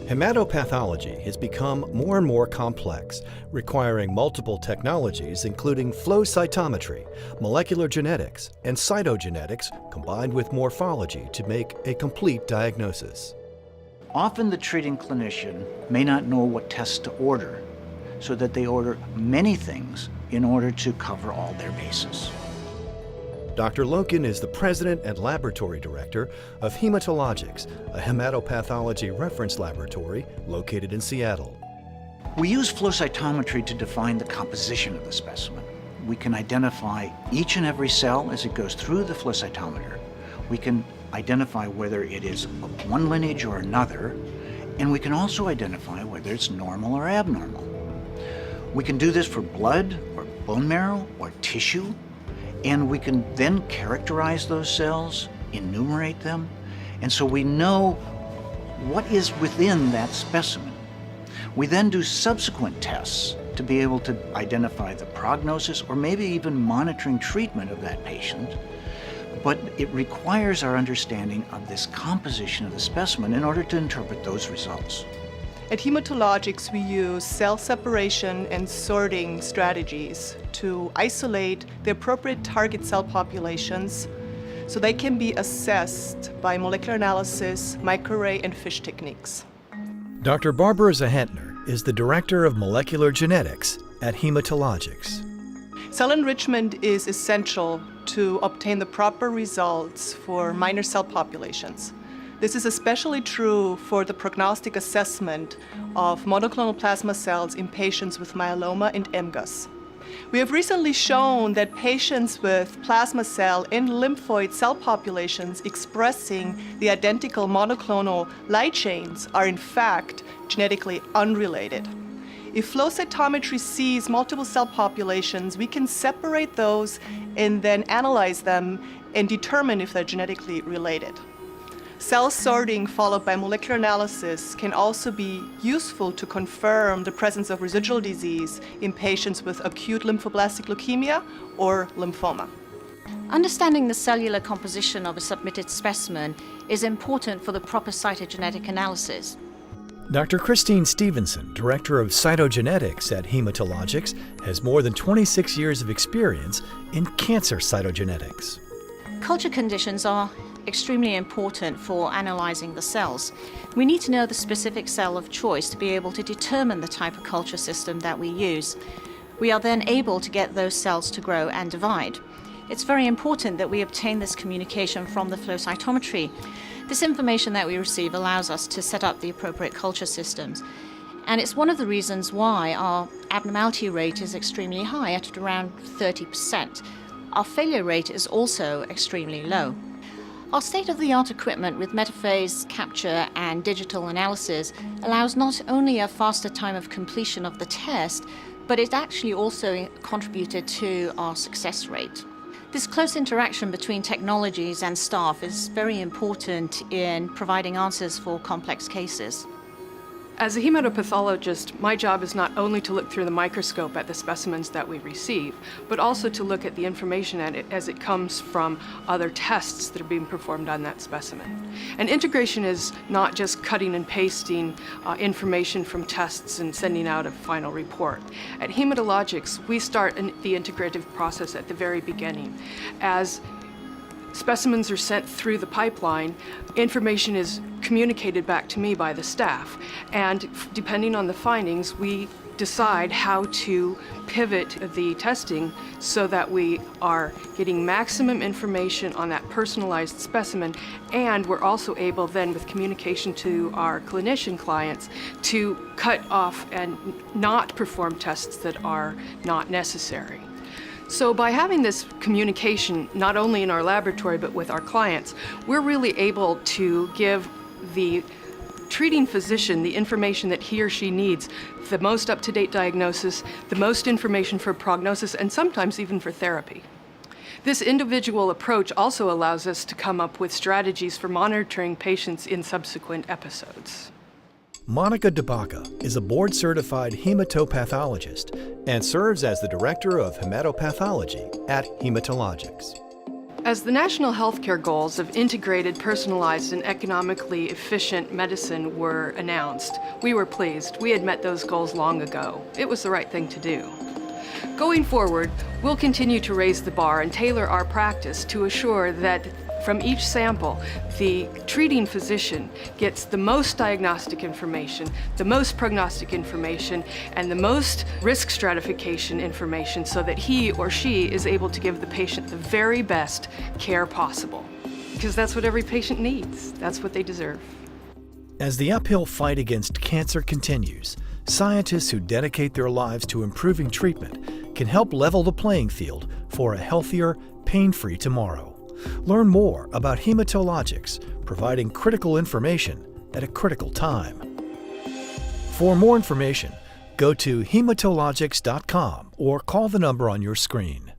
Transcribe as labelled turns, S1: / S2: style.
S1: Hematopathology has become more and more complex, requiring multiple technologies including flow cytometry, molecular genetics, and cytogenetics combined with morphology to make a complete diagnosis.
S2: Often the treating clinician may not know what tests to order, so that they order many things in order to cover all their bases.
S1: Dr. Loken is the president and laboratory director of Hematologics, a hematopathology reference laboratory located in Seattle.
S2: We use flow cytometry to define the composition of the specimen. We can identify each and every cell as it goes through the flow cytometer. We can identify whether it is of one lineage or another, and we can also identify whether it's normal or abnormal. We can do this for blood or bone marrow or tissue, and we can then characterize those cells, enumerate them, and so we know what is within that specimen. We then do subsequent tests to be able to identify the prognosis or maybe even monitoring treatment of that patient, but it requires our understanding of this composition of the specimen in order to interpret those results.
S3: At Hematologics, we use cell separation and sorting strategies to isolate the appropriate target cell populations so they can be assessed by molecular analysis, microarray, and FISH techniques.
S1: Dr. Barbara Zahentner is the director of molecular genetics at Hematologics.
S3: Cell enrichment is essential to obtain the proper results for minor cell populations. This is especially true for the prognostic assessment of monoclonal plasma cells in patients with myeloma and MGUS. We have recently shown that patients with plasma cell and lymphoid cell populations expressing the identical monoclonal light chains are in fact genetically unrelated. If flow cytometry sees multiple cell populations, we can separate those and then analyze them and determine if they're genetically related. Cell sorting followed by molecular analysis can also be useful to confirm the presence of residual disease in patients with acute lymphoblastic leukemia or lymphoma.
S4: Understanding the cellular composition of a submitted specimen is important for the proper cytogenetic analysis.
S1: Dr. Christine Stevenson, Director of Cytogenetics at Hematologics, has more than 26 years of experience in cancer cytogenetics.
S4: Culture conditions are extremely important for analyzing the cells. We need to know the specific cell of choice to be able to determine the type of culture system that we use. We are then able to get those cells to grow and divide. It's very important that we obtain this communication from the flow cytometry. This information that we receive allows us to set up the appropriate culture systems. And it's one of the reasons why our abnormality rate is extremely high, at around 30%. Our failure rate is also extremely low. Our state-of-the-art equipment with metaphase capture and digital analysis allows not only a faster time of completion of the test, but it actually also contributed to our success rate. This close interaction between technologies and staff is very important in providing answers for complex cases.
S5: As a hematopathologist, my job is not only to look through the microscope at the specimens that we receive, but also to look at the information as it comes from other tests that are being performed on that specimen. And integration is not just cutting and pasting information from tests and sending out a final report. At Hematologics, we start the integrative process at the very beginning. As specimens are sent through the pipeline, information is communicated back to me by the staff. And depending on the findings, we decide how to pivot the testing so that we are getting maximum information on that personalized specimen, and we're also able then, with communication to our clinician clients, to cut off and not perform tests that are not necessary. So by having this communication, not only in our laboratory but with our clients, we're really able to give the treating physician the information that he or she needs, the most up-to-date diagnosis, the most information for prognosis, and sometimes even for therapy. This individual approach also allows us to come up with strategies for monitoring patients in subsequent episodes.
S1: Monica DeBaca is a board-certified hematopathologist and serves as the Director of Hematopathology at Hematologics.
S5: As the national healthcare goals of integrated, personalized, and economically efficient medicine were announced, we were pleased. We had met those goals long ago. It was the right thing to do. Going forward, we'll continue to raise the bar and tailor our practice to assure that from each sample, the treating physician gets the most diagnostic information, the most prognostic information, and the most risk stratification information so that he or she is able to give the patient the very best care possible. Because that's what every patient needs. That's what they deserve.
S1: As the uphill fight against cancer continues, scientists who dedicate their lives to improving treatment can help level the playing field for a healthier, pain-free tomorrow. Learn more about Hematologics, providing critical information at a critical time. For more information, go to hematologics.com or call the number on your screen.